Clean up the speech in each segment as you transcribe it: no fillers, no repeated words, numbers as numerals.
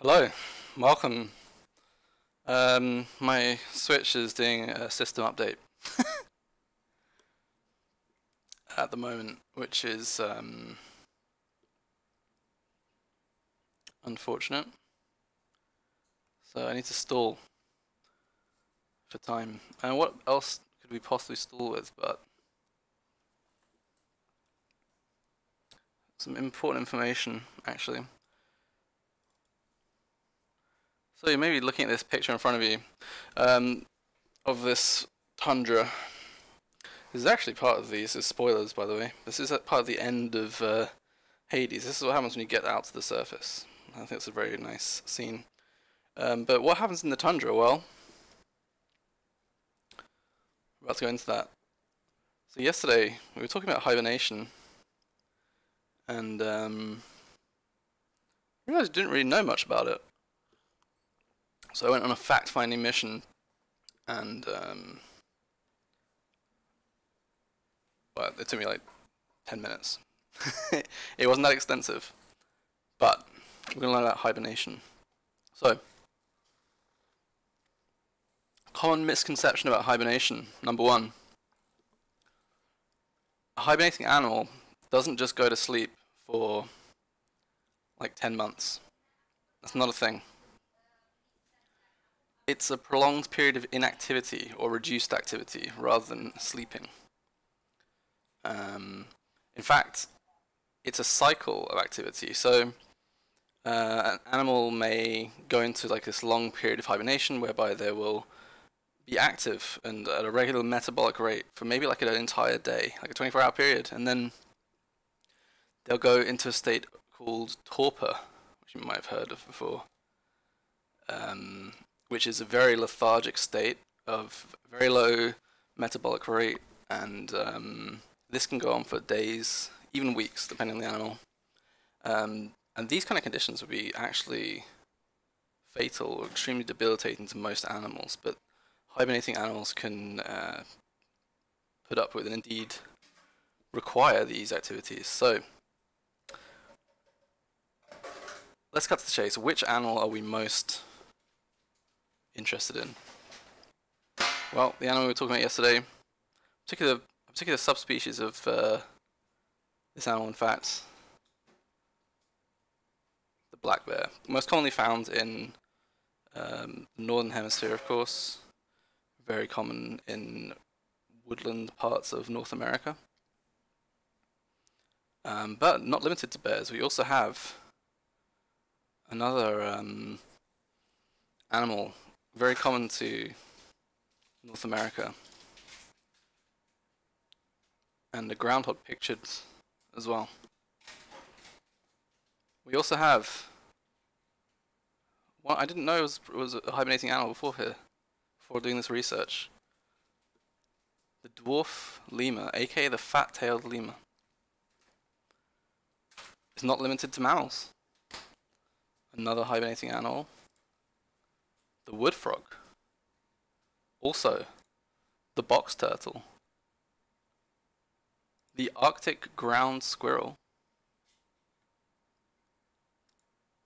Hello, welcome. My Switch is doing a system update at the moment, which is unfortunate. So I need to stall for time. And what else could we possibly stall with but some important information, actually. So you may be looking at this picture in front of you of this tundra. This is actually part of these, is spoilers by the way. This is part of the end of Hades. This is what happens when you get out to the surface. I think it's a very nice scene. But what happens in the tundra? Well, we're about to go into that. So yesterday we were talking about hibernation, and I realized I didn't really know much about it. So I went on a fact-finding mission, and well, it took me like 10 minutes. It wasn't that extensive, but we're going to learn about hibernation. So, common misconception about hibernation. Number one, a hibernating animal doesn't just go to sleep for like 10 months. That's not a thing. It's a prolonged period of inactivity or reduced activity rather than sleeping. In fact, it's a cycle of activity. So an animal may go into like this long period of hibernation whereby they will be active and at a regular metabolic rate for maybe like an entire day, like a 24-hour period, and then they'll go into a state called torpor, which you might have heard of before, which is a very lethargic state of very low metabolic rate, and this can go on for days, even weeks, depending on the animal. And these kind of conditions would be actually fatal or extremely debilitating to most animals, but hibernating animals can put up with and indeed require these activities. So let's cut to the chase. Which animal are we most interested in? Well, the animal we were talking about yesterday, a particular subspecies of this animal, in fact, the black bear, most commonly found in the northern hemisphere, of course, very common in woodland parts of North America, but not limited to bears. We also have another animal very common to North America, and the groundhog pictured as well. We also have one I didn't know was a hibernating animal before doing this research. The dwarf lemur, aka the fat-tailed lemur. It's not limited to mammals. Another hibernating animal. The wood frog. Also, the box turtle. The Arctic ground squirrel.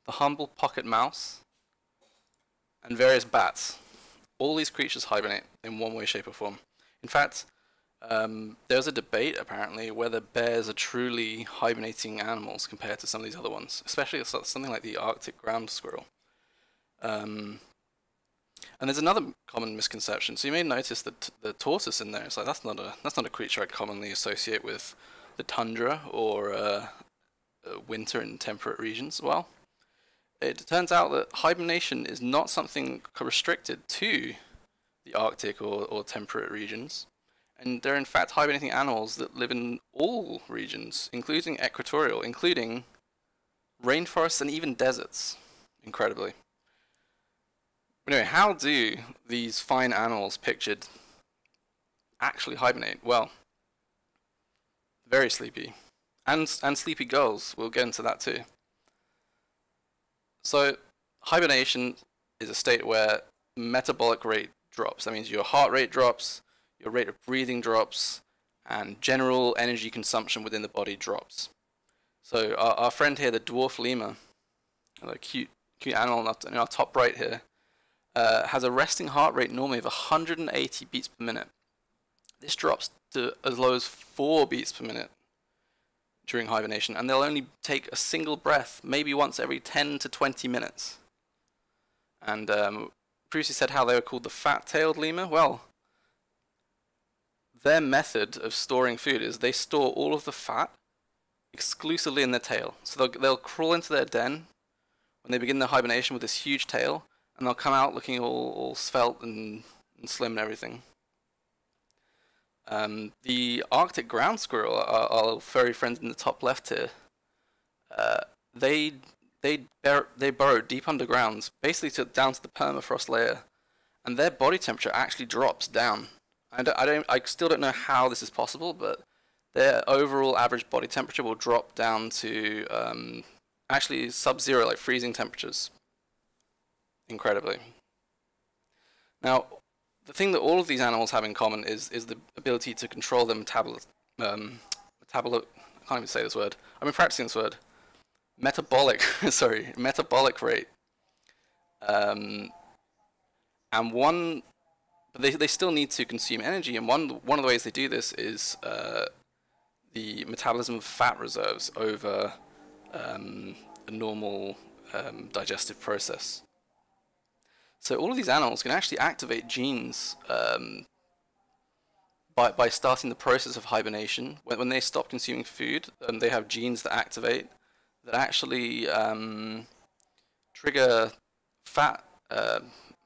The humble pocket mouse. And various bats. All these creatures hibernate in one way, shape, or form. In fact, there's a debate apparently whether bears are truly hibernating animals compared to some of these other ones, especially something like the Arctic ground squirrel. And there's another common misconception. So you may notice that the tortoise in there. It's like that's not a creature I commonly associate with the tundra or winter in temperate regions. Well, it turns out that hibernation is not something restricted to the Arctic or temperate regions, and they're in fact hibernating animals that live in all regions, including equatorial, including rainforests and even deserts, incredibly. Anyway, how do these fine animals pictured actually hibernate? Well, very sleepy, and sleepy girls. We'll get into that too. So, hibernation is a state where metabolic rate drops. That means your heart rate drops, your rate of breathing drops, and general energy consumption within the body drops. So our friend here, the dwarf lemur, a cute cute animal in our top right here, has a resting heart rate normally of 180 beats per minute. This drops to as low as 4 beats per minute during hibernation, and they'll only take a single breath, maybe once every 10 to 20 minutes. And previously said how they were called the fat-tailed lemur. Well, their method of storing food is they store all of the fat exclusively in their tail. So they'll crawl into their den when they begin their hibernation with this huge tail, and they'll come out looking all svelte and slim and everything. The Arctic ground squirrel, our furry friends in the top left here, they burrow deep underground, basically down to the permafrost layer, and their body temperature actually drops down. I still don't know how this is possible, but their overall average body temperature will drop down to actually sub-zero, like freezing temperatures. Incredibly. Now, the thing that all of these animals have in common is the ability to control their I can't even say this word. I've been practicing this word. Metabolic, sorry, metabolic rate. And they still need to consume energy, and one of the ways they do this is the metabolism of fat reserves over a normal digestive process. So all of these animals can actually activate genes by starting the process of hibernation. When they stop consuming food, they have genes that activate that actually trigger fat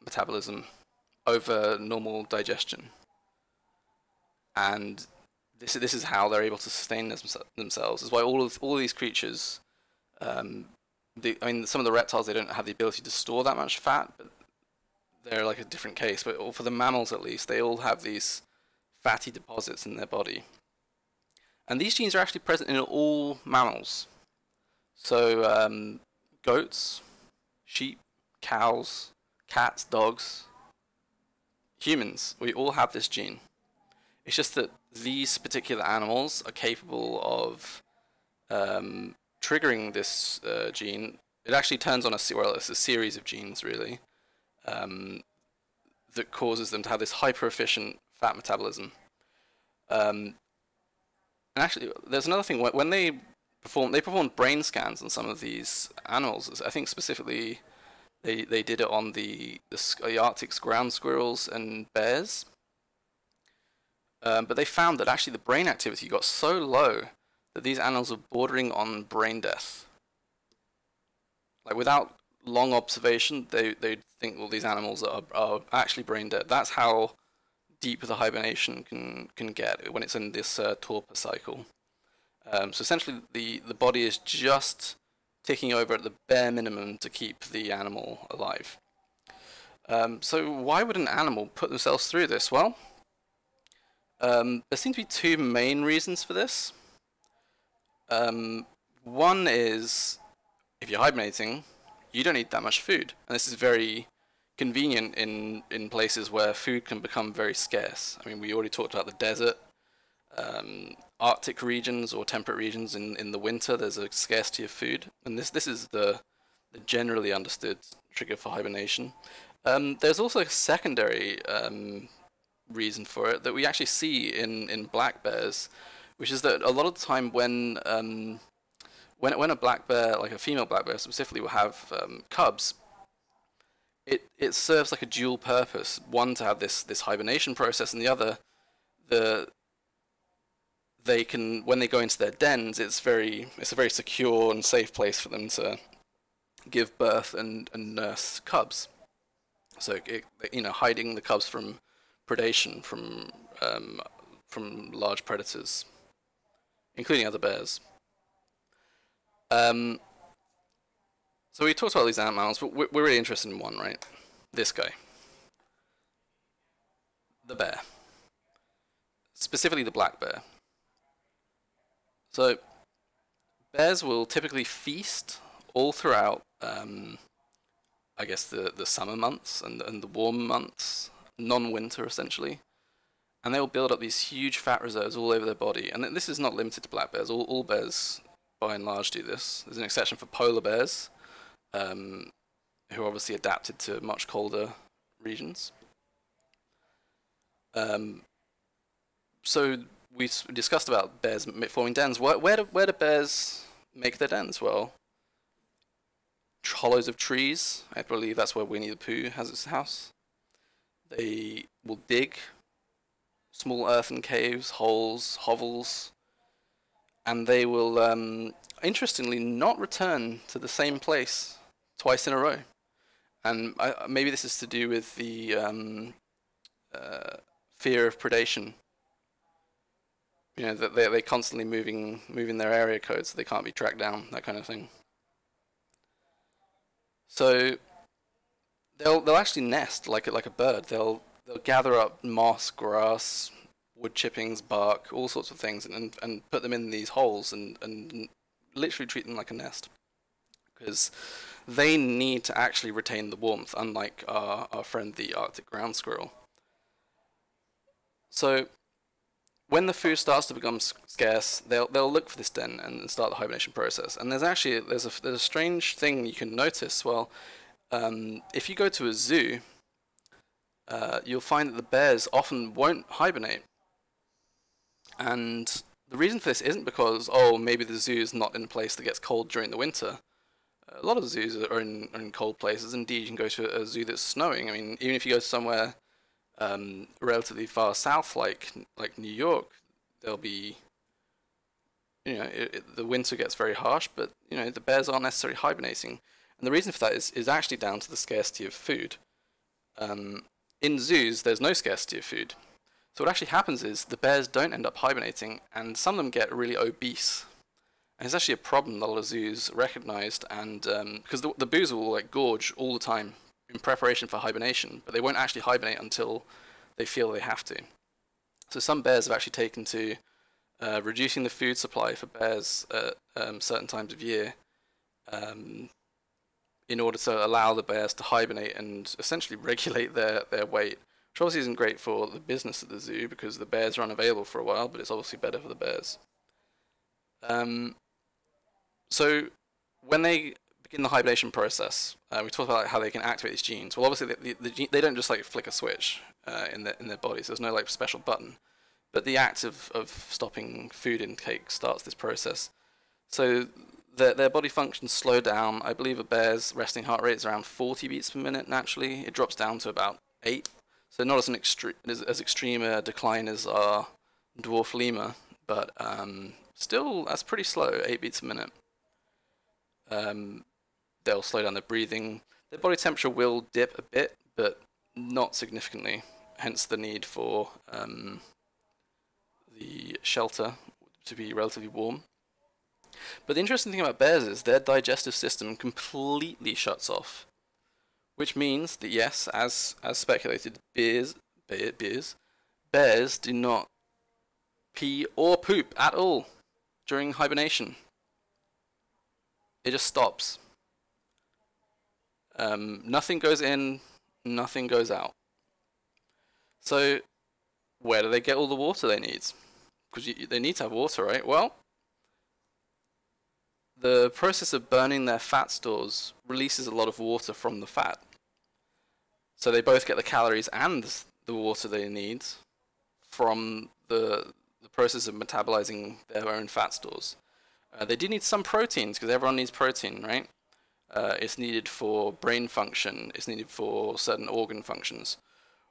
metabolism over normal digestion. And this is how they're able to sustain themselves. This is why all of these creatures, I mean, some of the reptiles, they don't have the ability to store that much fat, but they're like a different case. But for the mammals at least, they all have these fatty deposits in their body. And these genes are actually present in all mammals. So goats, sheep, cows, cats, dogs, humans, we all have this gene. It's just that these particular animals are capable of triggering this gene. It actually turns on it's a series of genes, really, that causes them to have this hyper-efficient fat metabolism. And actually, there's another thing. When they performed brain scans on some of these animals. I think specifically they did it on the Arctic ground squirrels and bears. But they found that actually the brain activity got so low that these animals were bordering on brain death. Like without long observation, they'd think, well, these animals are actually brain dead. That's how deep the hibernation can get when it's in this torpor cycle. So essentially, the body is just ticking over at the bare minimum to keep the animal alive. So why would an animal put themselves through this? Well, there seem to be two main reasons for this. One is, if you're hibernating, you don't need that much food. And this is very convenient in places where food can become very scarce. I mean, we already talked about the desert. Arctic regions or temperate regions in the winter, there's a scarcity of food. And this is the generally understood trigger for hibernation. There's also a secondary reason for it that we actually see in black bears, which is that a lot of the time when a black bear, like a female black bear specifically, will have cubs, it serves like a dual purpose. One, to have this hibernation process, and the other, they can, when they go into their dens, it's a very secure and safe place for them to give birth and nurse cubs. So hiding the cubs from predation from large predators, including other bears. So we talked about these animals, but we're really interested in one, right? This guy, the bear, specifically the black bear. So bears will typically feast all throughout, I guess, the summer months and the warm months, non-winter essentially, and they will build up these huge fat reserves all over their body. And this is not limited to black bears. All bears, by and large, do this. There's an exception for polar bears, who obviously adapted to much colder regions. So we discussed about bears forming dens. Where do bears make their dens? Well, hollows of trees. I believe that's where Winnie the Pooh has its house. They will dig small earthen caves, holes, hovels, and they will, interestingly, not return to the same place twice in a row. And maybe this is to do with the fear of predation. You know, that they're constantly moving their area code, so they can't be tracked down, that kind of thing. So they'll actually nest like a bird. They'll gather up moss, grass, wood chippings, bark, all sorts of things, and put them in these holes and literally treat them like a nest, because they need to actually retain the warmth, unlike our friend the Arctic ground squirrel. So when the food starts to become scarce, they'll look for this den and start the hibernation process. And there's a strange thing you can notice. Well, if you go to a zoo, you'll find that the bears often won't hibernate. And the reason for this isn't because, oh, maybe the zoo is not in a place that gets cold during the winter. A lot of zoos are in cold places. Indeed, you can go to a zoo that's snowing. I mean, even if you go somewhere relatively far south, like New York, there'll be, you know, the winter gets very harsh, but you know the bears aren't necessarily hibernating, and the reason for that is actually down to the scarcity of food. In zoos, there's no scarcity of food, so what actually happens is the bears don't end up hibernating, and some of them get really obese. And it's actually a problem that a lot of zoos recognized, and because the boozer will like gorge all the time in preparation for hibernation, but they won't actually hibernate until they feel they have to. So some bears have actually taken to reducing the food supply for bears at certain times of year in order to allow the bears to hibernate and essentially regulate their weight, which obviously isn't great for the business at the zoo because the bears are unavailable for a while, but it's obviously better for the bears. So when they begin the hibernation process, we talked about how they can activate these genes. Well, obviously they don't just like flick a switch in their bodies. There's no like special button, but the act of stopping food intake starts this process. So their body functions slow down. I believe a bear's resting heart rate is around 40 beats per minute naturally. It drops down to about 8, so not as extreme a decline as our dwarf lemur, but still that's pretty slow, 8 beats a minute. They'll slow down their breathing. Their body temperature will dip a bit, but not significantly, hence the need for the shelter to be relatively warm. But the interesting thing about bears is their digestive system completely shuts off, which means that yes, as speculated, bears do not pee or poop at all during hibernation. It just stops. Nothing goes in, nothing goes out. So where do they get all the water they need? Because they need to have water, right? Well, the process of burning their fat stores releases a lot of water from the fat. So they both get the calories and the water they need from the process of metabolizing their own fat stores. They do need some proteins, because everyone needs protein, right? It's needed for brain function, it's needed for certain organ functions.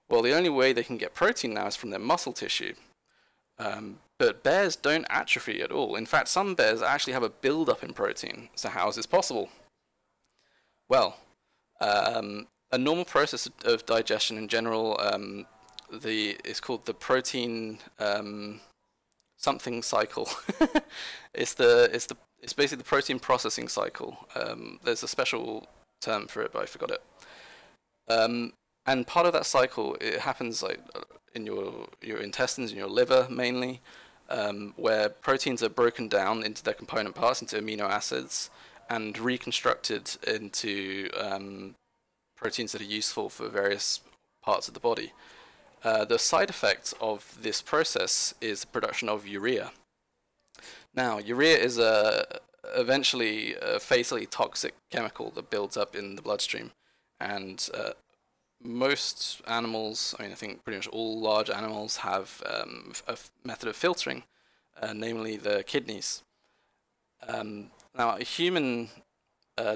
Well, the only way they can get protein now is from their muscle tissue. But bears don't atrophy at all. In fact, some bears actually have a build-up in protein. So how is this possible? Well, a normal process of digestion in general, it's called the protein something cycle. It's basically the protein processing cycle. There's a special term for it, but I forgot it. And part of that cycle, it happens like in your intestines, in your liver mainly, where proteins are broken down into their component parts, into amino acids, and reconstructed into proteins that are useful for various parts of the body. The side effect of this process is the production of urea. Now, urea is eventually a fatally toxic chemical that builds up in the bloodstream. and most animals, I mean, I think pretty much all large animals have a method of filtering, namely the kidneys. Now, a human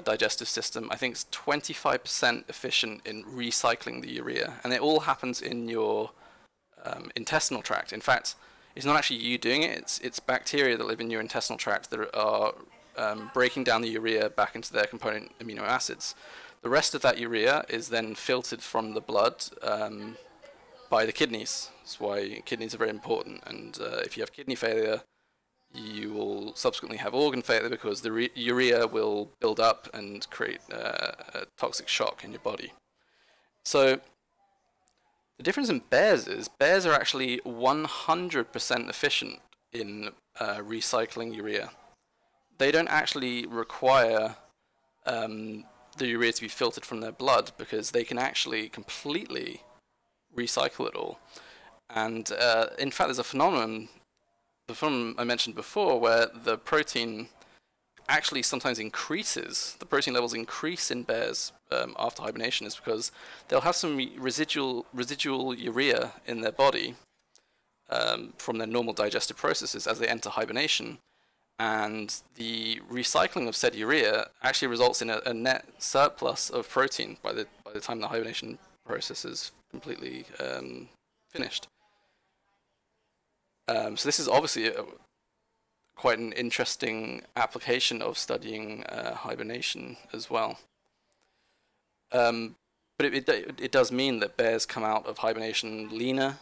digestive system, I think, is 25% efficient in recycling the urea, and it all happens in your intestinal tract. In fact, it's not actually you doing it, it's bacteria that live in your intestinal tract that are breaking down the urea back into their component amino acids. The rest of that urea is then filtered from the blood by the kidneys. That's why kidneys are very important, and if you have kidney failure, you will subsequently have organ failure because the urea will build up and create a toxic shock in your body. So the difference in bears is bears are actually 100% efficient in recycling urea. They don't actually require the urea to be filtered from their blood because they can actually completely recycle it all. And in fact, there's a phenomenon, the phenomenon I mentioned before, where the protein actually sometimes increases, the protein levels increase in bears after hibernation, is because they'll have some residual urea in their body from their normal digestive processes as they enter hibernation, and the recycling of said urea actually results in a net surplus of protein by the time the hibernation process is completely finished. So this is obviously quite an interesting application of studying hibernation as well. But it does mean that bears come out of hibernation leaner,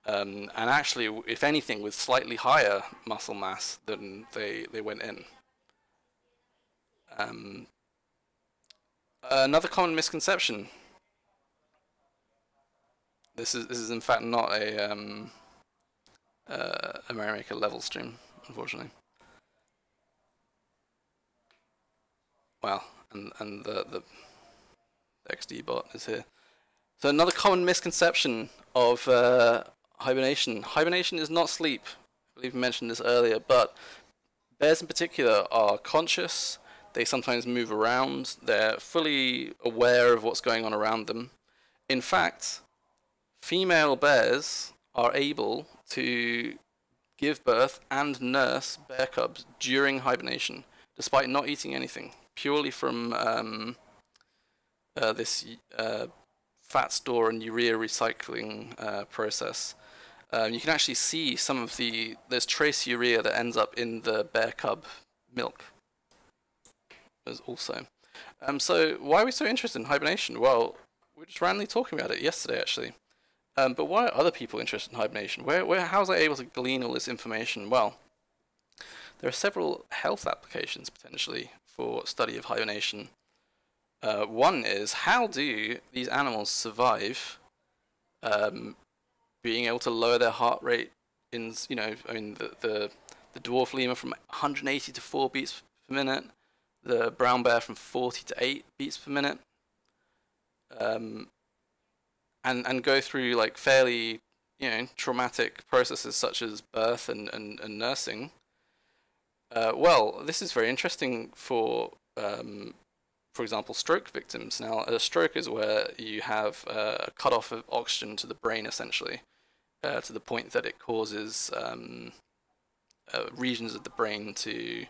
and actually, if anything, with slightly higher muscle mass than they went in. Another common misconception. This is in fact not a Merrymaker level stream, unfortunately. Well, and the XD bot is here. So another common misconception of hibernation. Hibernation is not sleep. I believe I mentioned this earlier, but bears in particular are conscious. They sometimes move around. They're fully aware of what's going on around them. In fact, female bears are able to give birth and nurse bear cubs during hibernation, despite not eating anything, purely from this fat store and urea recycling process. You can actually see some of there's trace urea that ends up in the bear cub milk. There's also. So why are we so interested in hibernation? Well, we were just randomly talking about it yesterday, actually. But why are other people interested in hibernation? How was I able to glean all this information? Well, there are several health applications, potentially, for study of hibernation. One is, how do these animals survive being able to lower their heart rate in, I mean, the dwarf lemur from 180 to 4 beats per minute, the brown bear from 40 to 8 beats per minute, and go through like fairly, traumatic processes such as birth and nursing. Well, this is very interesting for example, stroke victims. Now, a stroke is where you have a cut-off of oxygen to the brain, essentially, to the point that it causes regions of the brain to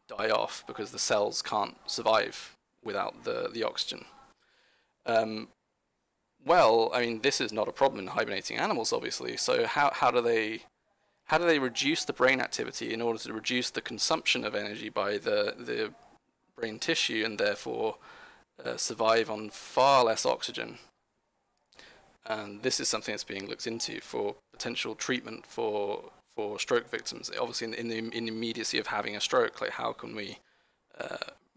die off because the cells can't survive without the oxygen. Well, I mean, this is not a problem in hibernating animals, obviously. So how do they reduce the brain activity in order to reduce the consumption of energy by the brain tissue and therefore survive on far less oxygen? And this is something that's being looked into for potential treatment for stroke victims. Obviously, in the immediacy of having a stroke, like how can we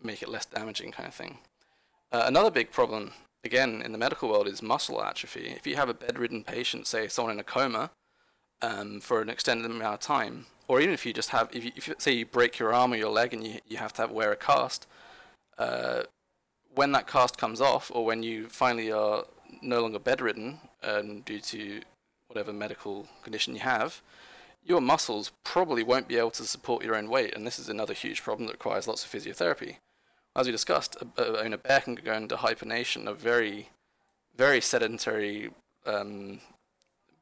make it less damaging, kind of thing. Another big problem, again, in the medical world, is muscle atrophy. If you have a bedridden patient, say someone in a coma, for an extended amount of time, or even if you just have, if you say you break your arm or your leg and you have to wear a cast, when that cast comes off, or when you finally are no longer bedridden due to whatever medical condition you have, your muscles probably won't be able to support your own weight, and this is another huge problem that requires lots of physiotherapy. as we discussed, a bear can go into hibernation, a very, very sedentary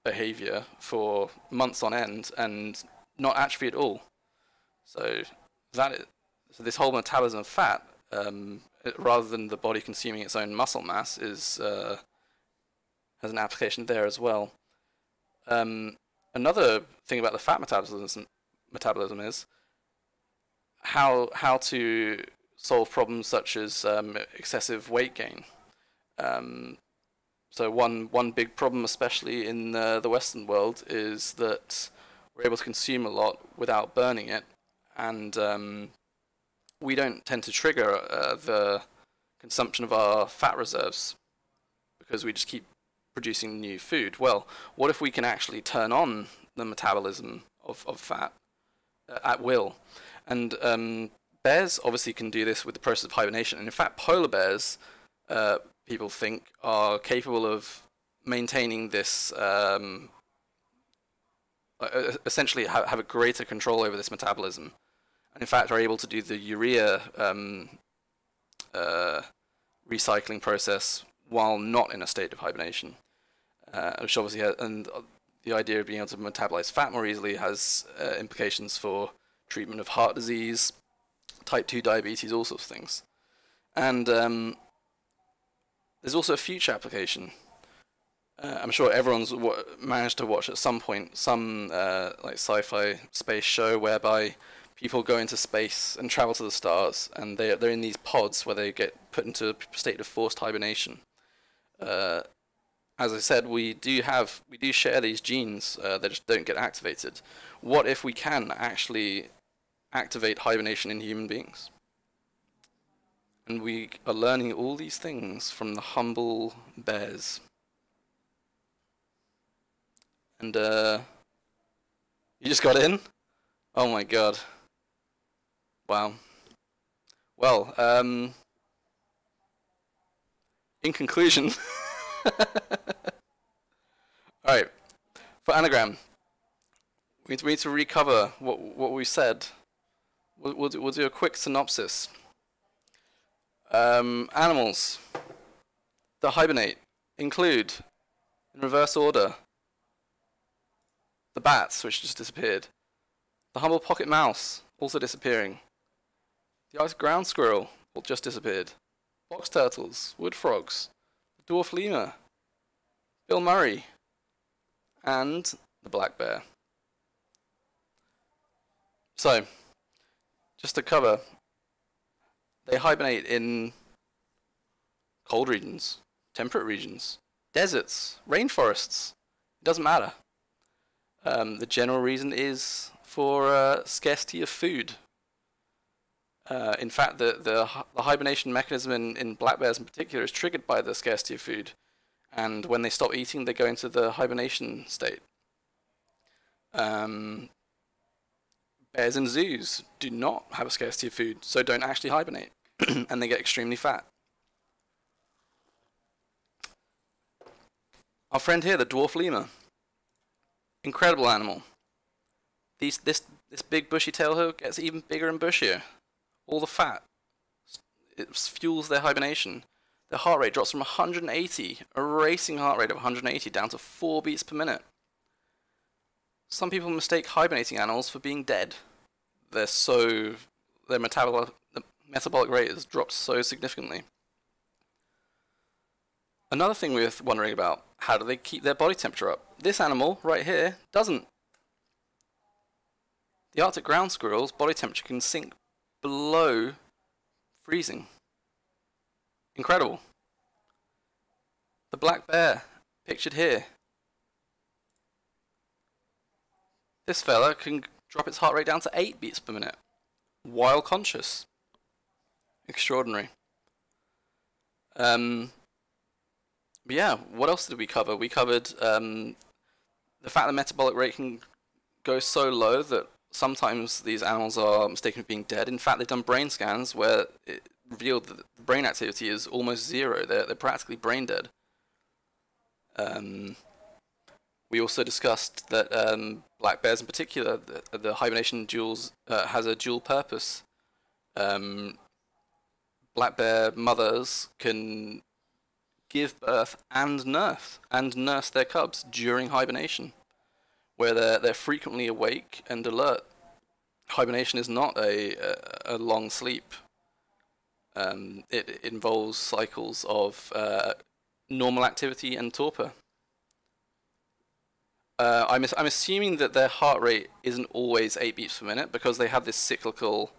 behavior for months on end and not atrophy at all. So so this whole metabolism of fat, rather than the body consuming its own muscle mass, has an application there as well. Another thing about the fat metabolism is how to solve problems such as excessive weight gain. So one big problem, especially in the Western world, is that we're able to consume a lot without burning it, and we don't tend to trigger the consumption of our fat reserves because we just keep producing new food. Well, what if we can actually turn on the metabolism of fat at will? And bears obviously can do this with the process of hibernation, and in fact polar bears, people think, are capable of maintaining this, essentially have a greater control over this metabolism, and in fact are able to do the urea recycling process while not in a state of hibernation, which obviously has, and the idea of being able to metabolize fat more easily has implications for treatment of heart disease, type 2 diabetes, all sorts of things. And there's also a future application. I'm sure everyone's managed to watch at some point some like sci-fi space show whereby people go into space and travel to the stars, and they're in these pods where they get put into a state of forced hibernation. As I said, we do share these genes. They just don't get activated. What if we can actually activate hibernation in human beings? And we are learning all these things from the humble bears. And you just got in? Oh my god. Wow. Well, in conclusion, alright, for anagram, we need to recover what we said. We'll do a quick synopsis. Animals that hibernate include, in reverse order, the bats, which just disappeared, the humble pocket mouse, also disappearing, the Arctic ground squirrel, just disappeared, box turtles, wood frogs, the dwarf lemur, Bill Murray, and the black bear. So, just to cover, they hibernate in cold regions, temperate regions, deserts, rainforests. It doesn't matter. The general reason is for scarcity of food. In fact, the hibernation mechanism in black bears in particular is triggered by the scarcity of food. And when they stop eating, they go into the hibernation state. Bears in zoos do not have a scarcity of food, so don't actually hibernate, and they get extremely fat. Our friend here, the dwarf lemur, incredible animal. This big bushy tailhook gets even bigger and bushier. All the fat, it fuels their hibernation. Their heart rate drops from 180, a racing heart rate of 180, down to 4 beats per minute. Some people mistake hibernating animals for being dead. Their metabolic rate has dropped so significantly. Another thing we're wondering about, how do they keep their body temperature up? This animal right here doesn't. The Arctic ground squirrel's body temperature can sink below freezing. Incredible. The black bear, pictured here. This fella can drop its heart rate down to 8 beats per minute while conscious. Extraordinary. But yeah, what else did we cover? We covered the fact that metabolic rate can go so low that sometimes these animals are mistaken for being dead. In fact, they've done brain scans where it revealed that the brain activity is almost zero. They're practically brain dead. We also discussed that black bears in particular, the hibernation has a dual purpose. black bear mothers can give birth and nurse their cubs during hibernation, where they're frequently awake and alert. Hibernation is not a long sleep. It involves cycles of normal activity and torpor. I'm assuming that their heart rate isn't always 8 beats per minute because they have this cyclical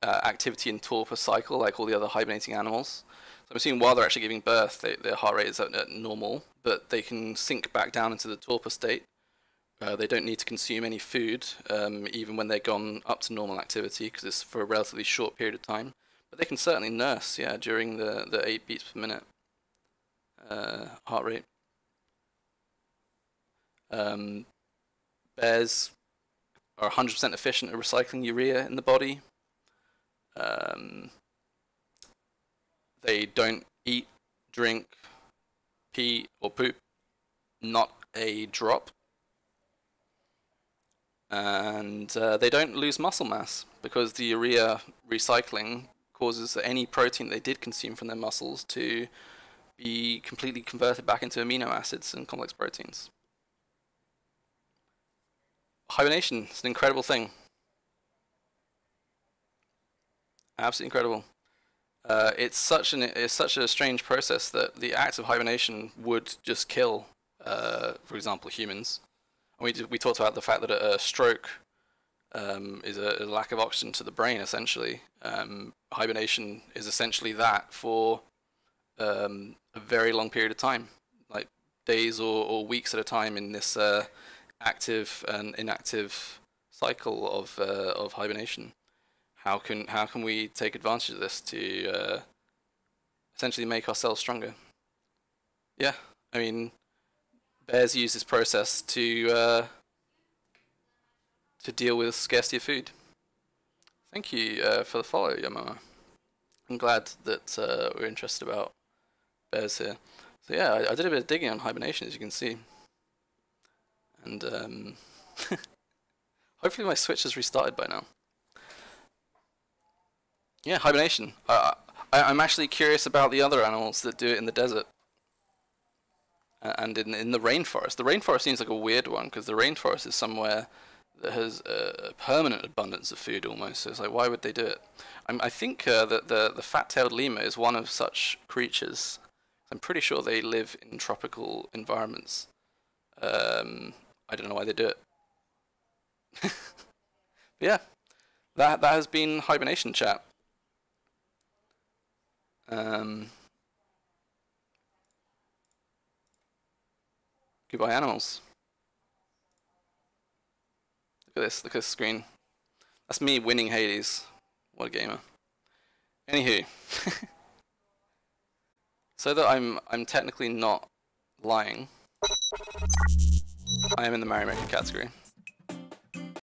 activity and torpor cycle like all the other hibernating animals. So I'm assuming while they're actually giving birth, their heart rate is at normal, but they can sink back down into the torpor state. They don't need to consume any food, even when they're gone up to normal activity, because it's for a relatively short period of time. But they can certainly nurse, yeah, during the 8 beats per minute heart rate. Bears are 100% efficient at recycling urea in the body. They don't eat, drink, pee, or poop. Not a drop. And they don't lose muscle mass because the urea recycling causes any protein they did consume from their muscles to be completely converted back into amino acids and complex proteins. Hibernation is an incredible thing. Absolutely incredible. It's such a strange process that the act of hibernation would just kill, for example, humans. And we talked about the fact that a stroke is a lack of oxygen to the brain, essentially. Hibernation is essentially that for a very long period of time, like days or weeks at a time in this active and inactive cycle of hibernation. How can we take advantage of this to essentially make ourselves stronger? Yeah, I mean, bears use this process to deal with scarcity of food. Thank you for the follow, Yamama. I'm glad that we're interested about bears here. So yeah, I did a bit of digging on hibernation, as you can see. And hopefully my Switch has restarted by now. Yeah, hibernation. I'm actually curious about the other animals that do it in the desert and in the rainforest. The rainforest seems like a weird one because the rainforest is somewhere that has a permanent abundance of food almost. So it's like, why would they do it? I think that the fat-tailed lemur is one of such creatures. I'm pretty sure they live in tropical environments. I don't know why they do it. But yeah, that has been hibernation chat. Goodbye, animals. Look at this screen. That's me winning Hades. What a gamer. Anywho. So that I'm technically not lying, I am in the Mario Maker category.